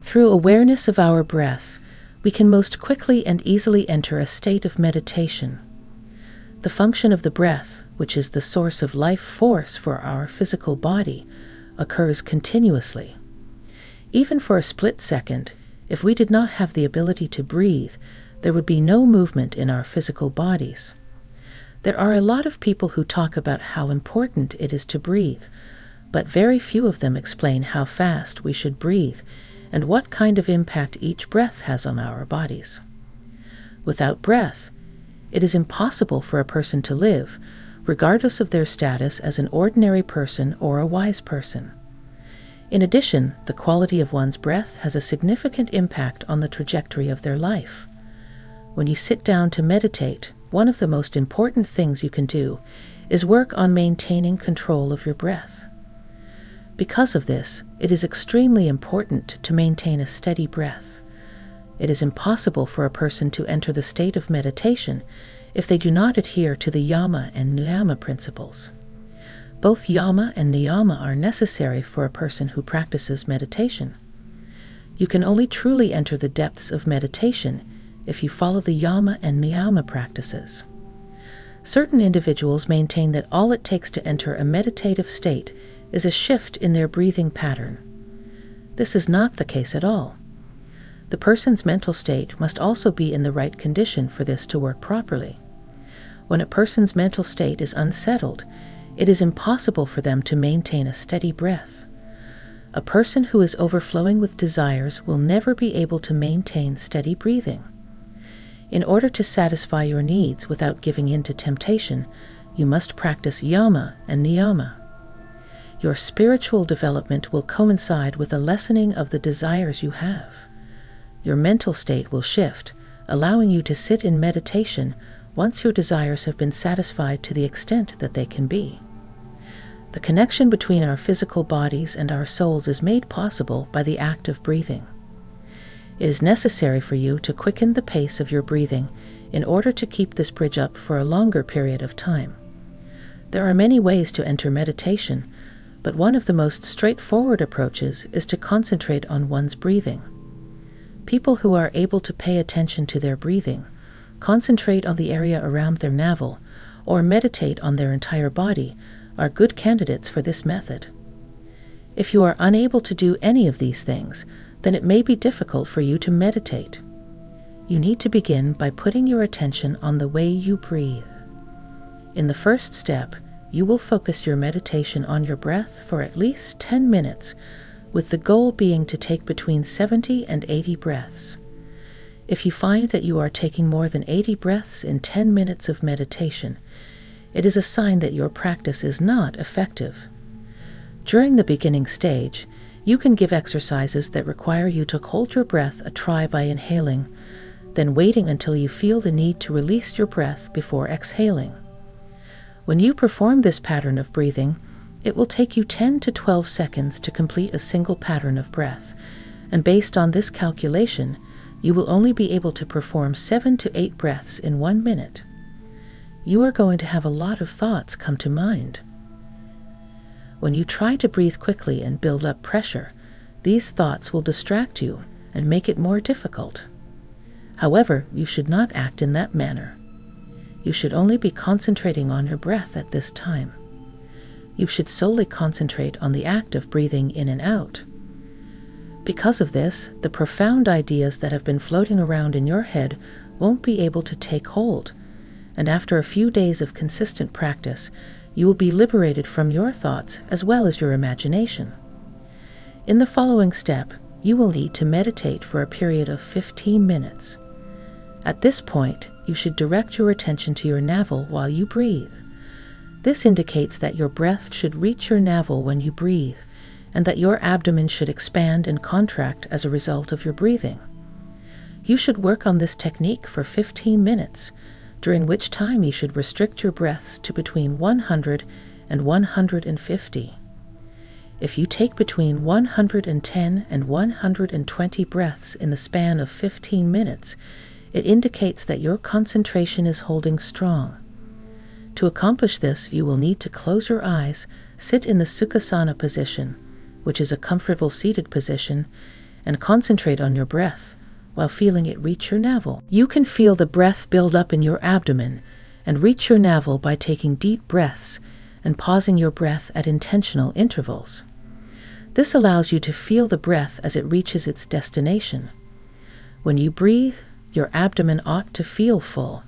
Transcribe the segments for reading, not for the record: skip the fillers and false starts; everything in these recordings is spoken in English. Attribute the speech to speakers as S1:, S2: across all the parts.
S1: Through awareness of our breath, we can most quickly and easily enter a state of meditation. The function of the breath, which is the source of life force for our physical body, occurs continuously. Even for a split second, if we did not have the ability to breathe, there would be no movement in our physical bodies. There are a lot of people who talk about how important it is to breathe, but very few of them explain how fast we should breathe and what kind of impact each breath has on our bodies. Without breath, it is impossible for a person to live, regardless of their status as an ordinary person or a wise person. In addition, the quality of one's breath has a significant impact on the trajectory of their life. When you sit down to meditate, one of the most important things you can do is work on maintaining control of your breath. Because of this, it is extremely important to maintain a steady breath. It is impossible for a person to enter the state of meditation if they do not adhere to the Yama and Niyama principles. Both Yama and Niyama are necessary for a person who practices meditation. You can only truly enter the depths of meditation if you follow the Yama and Niyama practices. Certain individuals maintain that all it takes to enter a meditative state is a shift in their breathing pattern. This is not the case at all. The person's mental state must also be in the right condition for this to work properly. When a person's mental state is unsettled, it is impossible for them to maintain a steady breath. A person who is overflowing with desires will never be able to maintain steady breathing. In order to satisfy your needs without giving in to temptation, you must practice Yama and Niyama. Your spiritual development will coincide with a lessening of the desires you have. Your mental state will shift, allowing you to sit in meditation once your desires have been satisfied to the extent that they can be. The connection between our physical bodies and our souls is made possible by the act of breathing. It is necessary for you to quicken the pace of your breathing in order to keep this bridge up for a longer period of time. There are many ways to enter meditation, but one of the most straightforward approaches is to concentrate on one's breathing. People who are able to pay attention to their breathing, concentrate on the area around their navel, or meditate on their entire body are good candidates for this method. If you are unable to do any of these things, then it may be difficult for you to meditate. You need to begin by putting your attention on the way you breathe. In the first step, you will focus your meditation on your breath for at least 10 minutes, with the goal being to take between 70 and 80 breaths. If you find that you are taking more than 80 breaths in 10 minutes of meditation, it is a sign that your practice is not effective. During the beginning stage, you can give exercises that require you to hold your breath a try by inhaling, then waiting until you feel the need to release your breath before exhaling. When you perform this pattern of breathing, it will take you 10 to 12 seconds to complete a single pattern of breath, and based on this calculation, you will only be able to perform 7 to 8 breaths in 1 minute. You are going to have a lot of thoughts come to mind. When you try to breathe quickly and build up pressure, these thoughts will distract you and make it more difficult. However, you should not act in that manner. You should only be concentrating on your breath at this time. You should solely concentrate on the act of breathing in and out. Because of this, the profound ideas that have been floating around in your head won't be able to take hold, and after a few days of consistent practice, you will be liberated from your thoughts as well as your imagination. In the following step, you will need to meditate for a period of 15 minutes. At this point, you should direct your attention to your navel while you breathe. This indicates that your breath should reach your navel when you breathe, and that your abdomen should expand and contract as a result of your breathing. You should work on this technique for 15 minutes, during which time you should restrict your breaths to between 100 and 150. If you take between 110 and 120 breaths in the span of 15 minutes, it indicates that your concentration is holding strong. To accomplish this, you will need to close your eyes, sit in the Sukhasana position, which is a comfortable seated position, and concentrate on your breath while feeling it reach your navel. You can feel the breath build up in your abdomen and reach your navel by taking deep breaths and pausing your breath at intentional intervals. This allows you to feel the breath as it reaches its destination. When you breathe, your abdomen ought to feel full,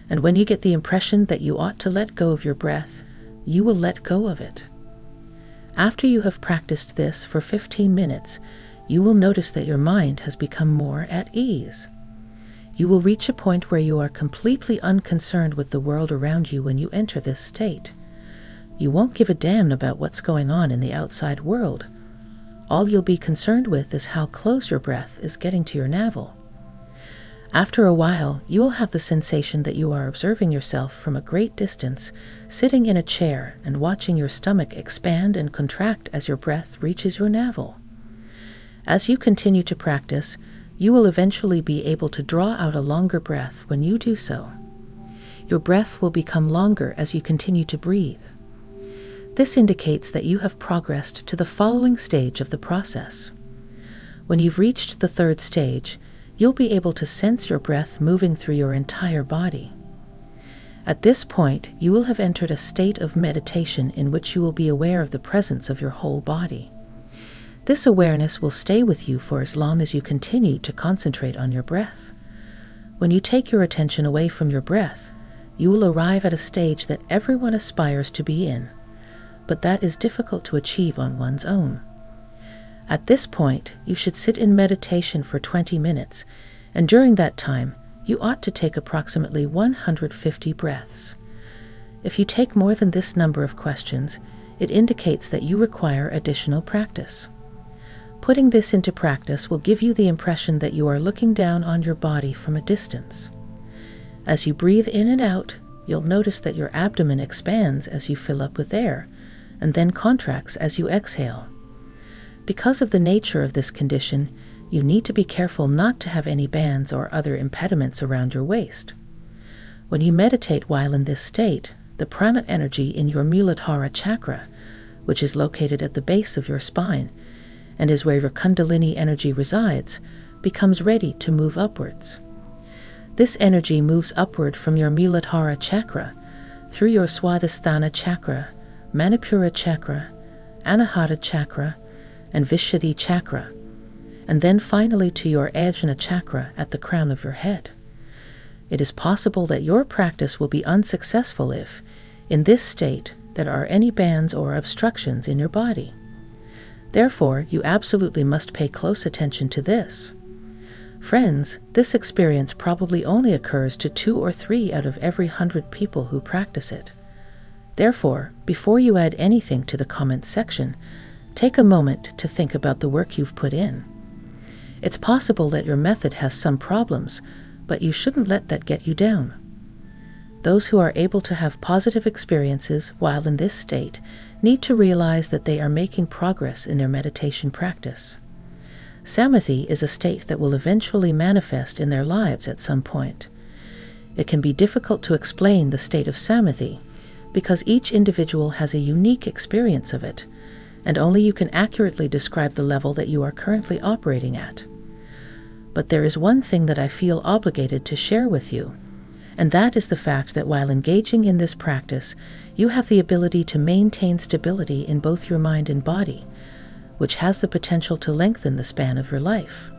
S1: and when you get the impression that you ought to let go of your breath, you will let go of it. After you have practiced this for 15 minutes, you will notice that your mind has become more at ease. You will reach a point where you are completely unconcerned with the world around you when you enter this state. You won't give a damn about what's going on in the outside world. All you'll be concerned with is how close your breath is getting to your navel. After a while, you will have the sensation that you are observing yourself from a great distance, sitting in a chair and watching your stomach expand and contract as your breath reaches your navel. As you continue to practice, you will eventually be able to draw out a longer breath when you do so. Your breath will become longer as you continue to breathe. This indicates that you have progressed to the following stage of the process. When you've reached the third stage, you'll be able to sense your breath moving through your entire body. At this point, you will have entered a state of meditation in which you will be aware of the presence of your whole body. This awareness will stay with you for as long as you continue to concentrate on your breath. When you take your attention away from your breath, you will arrive at a stage that everyone aspires to be in, but that is difficult to achieve on one's own. At this point, you should sit in meditation for 20 minutes, and during that time, you ought to take approximately 150 breaths. If you take more than this number of questions, it indicates that you require additional practice. Putting this into practice will give you the impression that you are looking down on your body from a distance. As you breathe in and out, you'll notice that your abdomen expands as you fill up with air, and then contracts as you exhale. Because of the nature of this condition, you need to be careful not to have any bands or other impediments around your waist. When you meditate while in this state, the prana energy in your Muladhara chakra, which is located at the base of your spine and is where your Kundalini energy resides, becomes ready to move upwards. This energy moves upward from your Muladhara chakra through your Swadhisthana chakra, Manipura chakra, Anahata chakra, and Vishuddhi chakra, and then finally to your Ajna chakra at the crown of your head. It is possible that your practice will be unsuccessful if, in this state, there are any bands or obstructions in your body. Therefore, you absolutely must pay close attention to this. Friends, this experience probably only occurs to 2 or 3 out of every 100 people who practice it. Therefore, before you add anything to the comments section, take a moment to think about the work you've put in. It's possible that your method has some problems, but you shouldn't let that get you down. Those who are able to have positive experiences while in this state need to realize that they are making progress in their meditation practice. Samadhi is a state that will eventually manifest in their lives at some point. It can be difficult to explain the state of Samadhi because each individual has a unique experience of it, and only you can accurately describe the level that you are currently operating at. But there is one thing that I feel obligated to share with you, and that is the fact that while engaging in this practice, you have the ability to maintain stability in both your mind and body, which has the potential to lengthen the span of your life.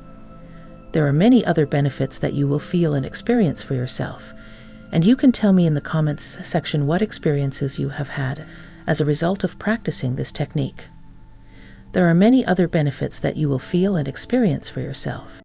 S1: There are many other benefits that you will feel and experience for yourself, and you can tell me in the comments section what experiences you have had as a result of practicing this technique. There are many other benefits that you will feel and experience for yourself.